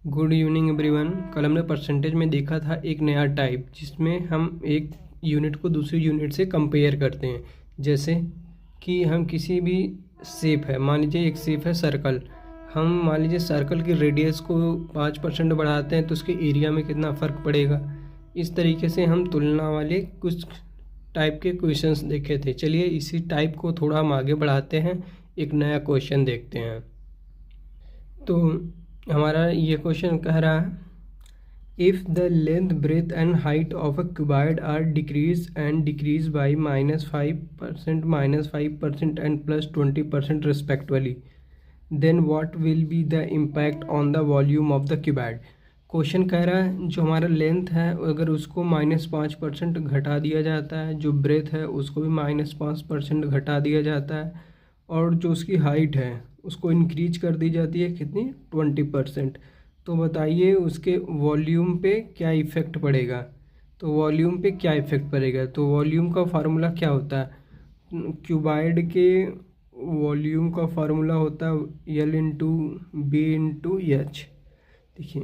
Good evening everyone. कल हमने percentage में देखा था एक नया टाइप, जिसमें हम एक यूनिट को दूसरी यूनिट से कंपेयर करते हैं। जैसे कि हम किसी भी शेप है, मान लीजिए एक शेप है सर्कल, हम मान लीजिए सर्कल की रेडियस को 5% बढ़ाते हैं तो उसके एरिया में कितना फ़र्क पड़ेगा। इस तरीके से हम तुलना वाले कुछ टाइप के क्वेश्चंस देखे थे। चलिए इसी टाइप को थोड़ा हम आगे बढ़ाते हैं, एक नया क्वेश्चन देखते हैं। तो हमारा ये क्वेश्चन कह रहा है, if the length breadth and height of a cuboid are decrease by -5%, -5% and +20% respectively, then what will be the impact on the volume of the cuboid. Question कह रहा है जो हमारा लेंथ है अगर उसको -5% घटा दिया जाता है, जो ब्रेथ है उसको भी -5% घटा दिया जाता है, और जो उसकी हाइट है उसको इंक्रीज कर दी जाती है कितनी, 20%। तो बताइए उसके वॉल्यूम पे क्या इफ़ेक्ट पड़ेगा। तो वॉल्यूम पे क्या इफ़ेक्ट पड़ेगा, तो वॉल्यूम का फार्मूला क्या होता है। क्यूबॉइड के वॉल्यूम का फार्मूला होता है L into b into h. देखिए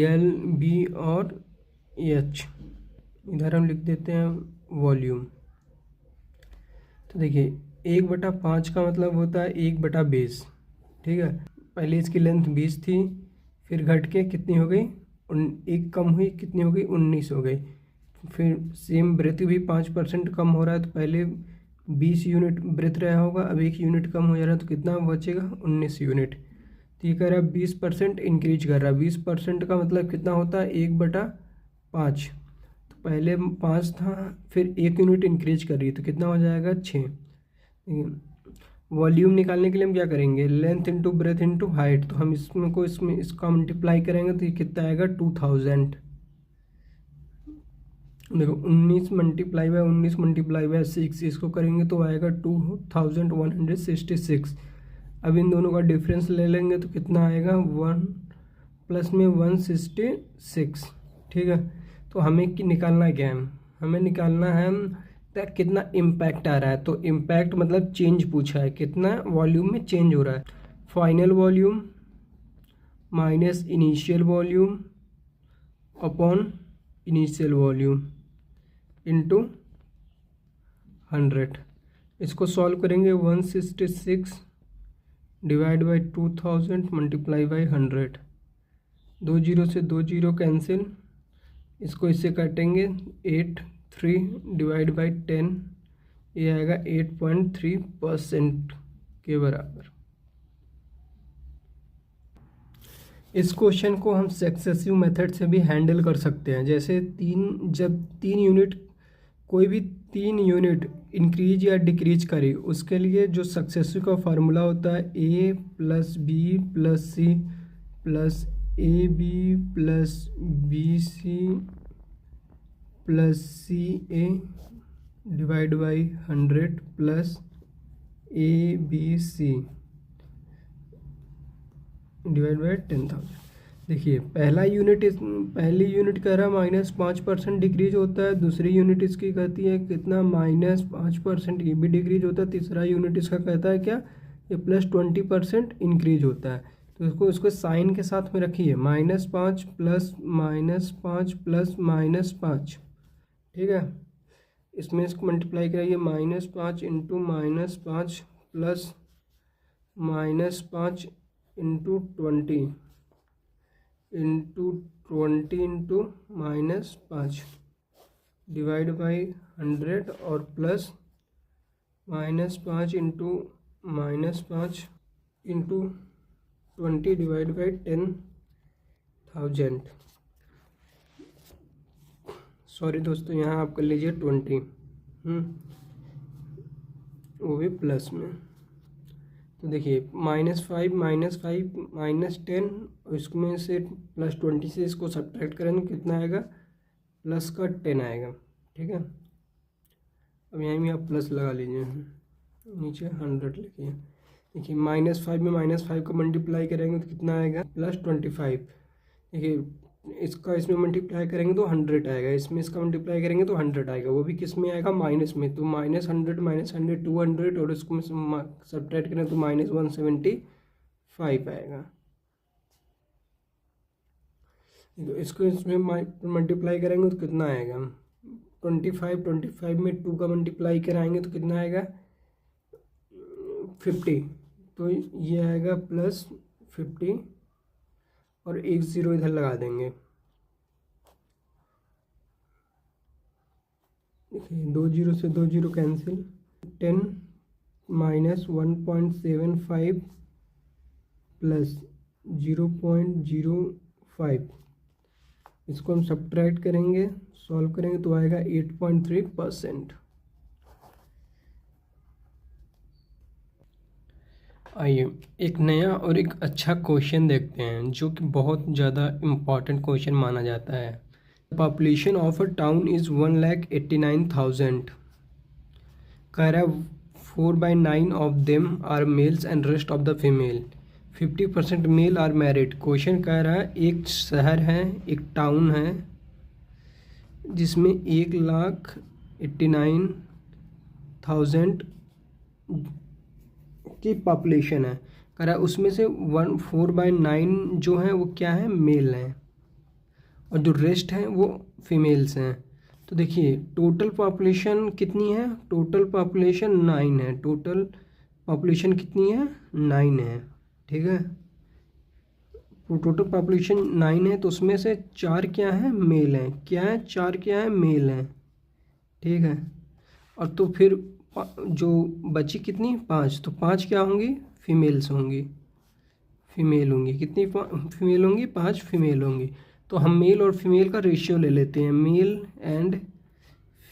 L B और H, इधर हम लिख देते हैं वॉल्यूम। तो देखिए 1/5 का मतलब होता है 1/20, ठीक है। पहले इसकी लेंथ 20 थी, फिर घट के कितनी हो गई, एक कम हुई, कितनी हो गई, 19 हो गई। फिर सेम ब्रेथ भी 5% कम हो रहा है, तो पहले 20 यूनिट ब्रेथ रहा होगा, अब 1 यूनिट कम हो जा रहा है, तो कितना बचेगा, 19 यूनिट। तो ये कह रहा है 20% इंक्रीज कर रहा है। 20% का मतलब कितना होता है, 1/5। तो पहले 5 था, फिर 1 यूनिट इंक्रीज कर रही है, तो कितना हो जाएगा, 6। वॉल्यूम निकालने के लिए हम क्या करेंगे, length into breadth into height. तो हम इसमें इसका मल्टीप्लाई करेंगे तो ये कितना आएगा, 2000। देखो 19 मल्टीप्लाई बाय 19 मल्टीप्लाई बाय 6, इसको करेंगे तो आएगा 2166। अब इन दोनों का डिफरेंस ले लेंगे तो कितना आएगा, 1 प्लस में 166, ठीक है। तो हमें निकालना क्या है, हमें निकालना है कितना इम्पैक्ट आ रहा है। तो इम्पैक्ट मतलब चेंज पूछा है, कितना वॉल्यूम में चेंज हो रहा है। Final volume minus initial volume upon initial volume into 100। इसको सॉल्व करेंगे, 166 divide by 2000 multiply by 100। 2 zero से 2 जीरो कैंसिल, इसको इससे काटेंगे, 3 डिवाइड बाई 10, ये आएगा 8.3% के बराबर। इस क्वेश्चन को हम सक्सेसिव मेथड से भी हैंडल कर सकते हैं। जैसे जब 3 यूनिट, कोई भी 3 यूनिट इंक्रीज या डिक्रीज करे, उसके लिए जो सक्सेसिव का फार्मूला होता है A plus B plus C plus AB plus BC plus CA divide by 100 plus ABC divide by 10,000। देखिए पहली यूनिट कह रहा है -5% डिक्रीज होता है, दूसरी यूनिट इसकी कहती है कितना, -5%, ये भी डिक्रीज होता है। तीसरा यूनिट इसका कहता है क्या, ये +20% इंक्रीज होता है। तो इसको साइन के साथ में रखिए, -5 प्लस -5 प्लस -5, ठीक है। इसमें इसको मल्टीप्लाई कराइए, -5 into -5 plus -5 into 20 into -5 divide by 100 और plus -5 into -5 into 20 divide by 10,000। Sorry दोस्तों, यहाँ आप कर लीजिए 20, वो भी प्लस में। तो देखिए -5 -10, इसमें से +20 से इसको सब्ट्रैक्ट करेंगे, कितना आएगा, प्लस का 10 आएगा, ठीक है। अब यहाँ भी आप प्लस लगा लीजिए, नीचे 100 लिखिए। देखिए -5 में -5 का मल्टीप्लाई करेंगे तो कितना आएगा, +25। देखिए इसका इसमें मल्टीप्लाई करेंगे तो 100 आएगा, इसमें इसका मल्टीप्लाई करेंगे तो 100 आएगा, वो भी किस में आएगा, माइनस में। तो -100 200, और इसको सब्ट्रैक्ट करें तो -175 आएगा। इसको इसमें मल्टीप्लाई करेंगे तो कितना आएगा, 25 में 2 का मल्टीप्लाई कराएंगे तो कितना आएगा 50, तो ये आएगा +50 और 1 0 इधर लगा देंगे। देखिए 2 0 से 2 0 कैंसिल, 10 - 1.75 + 0.05, इसको हम सब्ट्रैक्ट करेंगे, सॉल्व करेंगे तो आएगा 8.3%। आइए एक नया और एक अच्छा क्वेश्चन देखते हैं जो कि बहुत ज़्यादा इम्पॉर्टेंट क्वेश्चन माना जाता है। Population of a town is 1,89,000। कह रहा है 4/9 of them are males and rest of the female, 50% male are married. Question कह रहा है एक शहर है, एक टाउन है जिसमें 1,89,000 की पॉपुलेशन है। कह रहा है उसमें से 4/9 जो है वो क्या है, मेल हैं, और जो रेस्ट हैं वो फीमेल्स हैं। तो देखिए टोटल पॉपुलेशन कितनी है, टोटल पॉपुलेशन 9 है, टोटल पॉपुलेशन कितनी है 9 है, ठीक है। तो टोटल पॉपुलेशन 9 है तो उसमें से 4 क्या है, मेल हैं, क्या है 4 क्या है, मेल हैं, ठीक है। और तो फिर जो बची कितनी 5, तो 5 क्या होंगी, फीमेल्स होंगी, फीमेल होंगी, कितनी फीमेल होंगी, 5 फीमेल होंगी। तो हम मेल और फीमेल का रेशियो ले लेते हैं, मेल एंड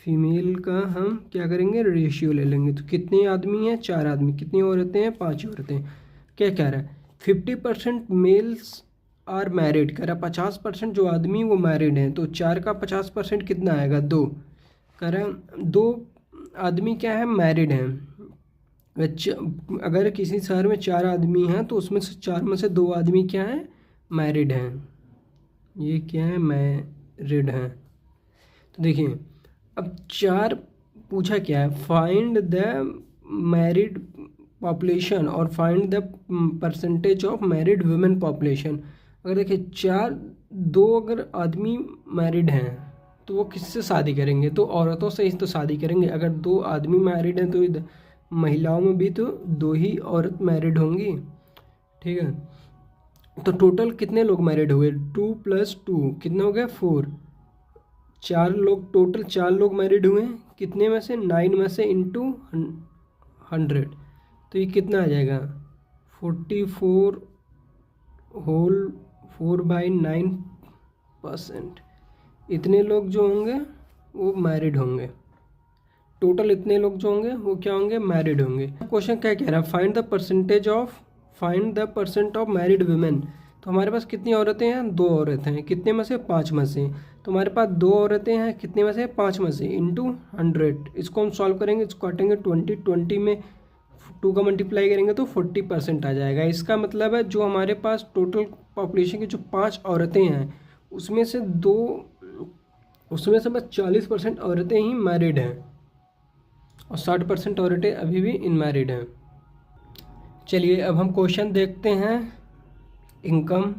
फीमेल का हम क्या करेंगे, रेशियो ले लेंगे। तो कितने आदमी हैं, 4 आदमी, कितनी औरतें हैं, 5 औरतें। क्या कह रहा है 50% मेल्स आर मैरिड, कह रहा 50% जो आदमी वो मैरिड हैं, तो 4 का 50% कितना आएगा, 2। कह रहा 2 आदमी क्या है, मैरिड हैं। अगर किसी शहर में 4 आदमी हैं तो उसमें से 4 में से 2 आदमी क्या है, मैरिड हैं, ये क्या है, मैरिड हैं। तो देखिए अब 4 पूछा क्या है, फाइंड द मैरिड पॉपुलेशन और find the percentage of married women population. अगर देखिए 2 अगर आदमी मैरिड हैं तो वो किससे शादी करेंगे, तो औरतों से ही तो शादी करेंगे। अगर 2 आदमी मैरिड हैं तो महिलाओं में भी तो 2 ही औरत मैरिड होंगी, ठीक है। तो टोटल कितने लोग मैरिड हुए, 2 + 2 कितने हो गए, 4। 4 लोग, टोटल 4 लोग मैरिड हुए, कितने में से, 9 में से इंटू 100, तो ये कितना आ जाएगा 44 होल 4/9%। इतने लोग जो होंगे वो मैरिड होंगे, टोटल इतने लोग जो होंगे वो क्या होंगे, मैरिड होंगे। क्वेश्चन क्या कह रहा है, find the percent of married women. तो हमारे पास कितनी औरतें हैं, 2 औरतें हैं, कितने में से, 5 में से। तो हमारे पास 2 औरतें हैं, कितने में से, 5 में से, इंटू 100। इसको हम सॉल्व करेंगे, इसको काटेंगे 20 में 2 का मल्टीप्लाई करेंगे तो 40% आ जाएगा। इसका मतलब है जो हमारे पास टोटल पॉपुलेशन की जो 5 औरतें हैं उसमें से बस 40% औरतें ही मैरिड हैं और 60% औरतें अभी भी इनमैरिड हैं। चलिए अब हम क्वेश्चन देखते हैं, इनकम,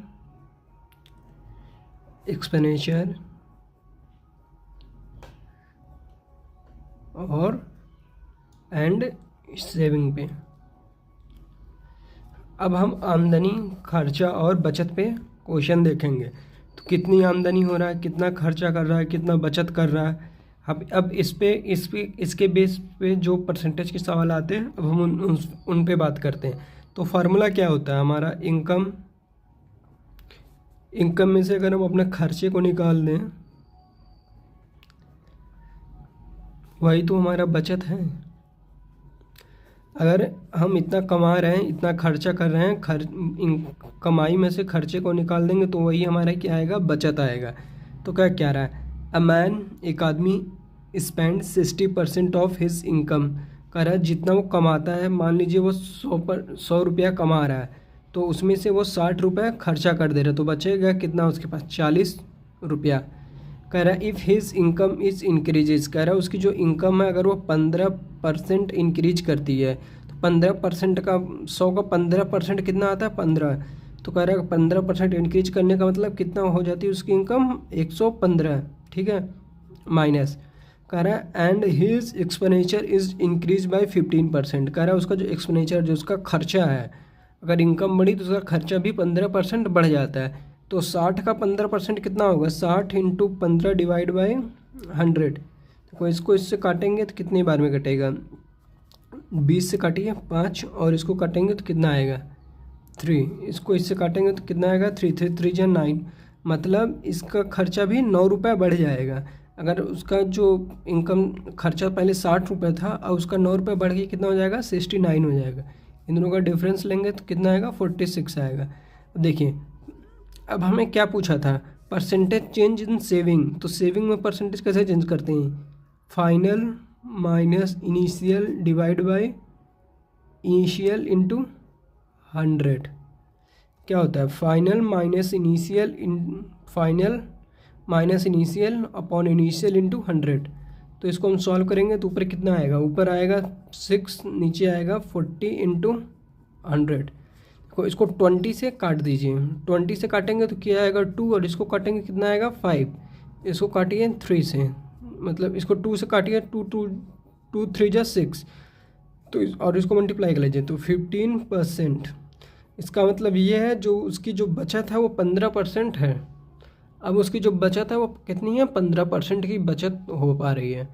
एक्सपेंडिचर और एंड सेविंग पे। अब हम आमदनी, खर्चा और बचत पे क्वेश्चन देखेंगे। तो कितनी आमदनी हो रहा है, कितना खर्चा कर रहा है, कितना बचत कर रहा है। अब इसके बेस पे जो परसेंटेज के सवाल आते हैं अब हम उन पे बात करते हैं। तो फार्मूला क्या होता है हमारा, इनकम में से अगर हम अपने खर्चे को निकाल दें वही तो हमारा बचत है। अगर हम इतना कमा रहे हैं, इतना खर्चा कर रहे हैं, कमाई में से खर्चे को निकाल देंगे तो वही हमारा क्या आएगा, बचत आएगा। तो क्या रहा है, अ मैन, एक आदमी, स्पेंड 60% ऑफ हिज इनकम, कह रहा है जितना वो कमाता है, मान लीजिए वो 100 रुपया कमा रहा है तो उसमें से वो 60 रुपये खर्चा कर दे रहा है, तो बचेगा कितना उसके पास, 40 रुपया। कह रहा है if his income is increases, कह रहा है उसकी जो इनकम है अगर वो 15% इंक्रीज करती है तो 15% का 100 का 15% कितना आता है, 15। तो कह रहा है 15% इंक्रीज करने का मतलब कितना हो जाती है उसकी इनकम 115, ठीक है, माइनस कह रहा है and his expenditure is increase by 15%। कह रहा है उसका जो एक्सपेंडिचर जो उसका खर्चा है, अगर इनकम बढ़ी तो उसका खर्चा भी 15% बढ़ जाता है। तो 60 का 15% कितना होगा, 60 इंटू 15 डिवाइड बाई 100। तो इसको इससे काटेंगे तो कितनी बार में कटेगा, 20 से काटिए 5 और इसको काटेंगे तो कितना आएगा 3, इसको इससे काटेंगे तो कितना आएगा 3, 3 3 जा 9, मतलब इसका खर्चा भी 9 रुपये बढ़ जाएगा। अगर उसका जो इनकम खर्चा पहले 60 रुपये था और उसका 9 रुपये बढ़ के कितना हो जाएगा 69 हो जाएगा। इन दोनों का डिफरेंस लेंगे तो कितना आएगा 46 आएगा। देखिए अब हमें क्या पूछा था, परसेंटेज चेंज इन सेविंग। तो सेविंग में परसेंटेज कैसे चेंज करते हैं, final minus initial divide by initial into 100। क्या होता है, final minus initial upon initial into 100। तो इसको हम सॉल्व करेंगे तो ऊपर कितना आएगा, ऊपर आएगा 6, नीचे आएगा 40 इंटू 100। इसको 20 से काट दीजिए, 20 से काटेंगे तो क्या आएगा 2, और इसको काटेंगे कितना आएगा 5, इसको काटिए 3 से, मतलब इसको 2 से काटिए 2 3 जा 6, तो और इसको मल्टीप्लाई कर लीजिए तो 15%। इसका मतलब ये है जो उसकी जो बचत है वो 15% है। अब उसकी जो बचत है वो कितनी है, 15% की बचत हो पा रही है।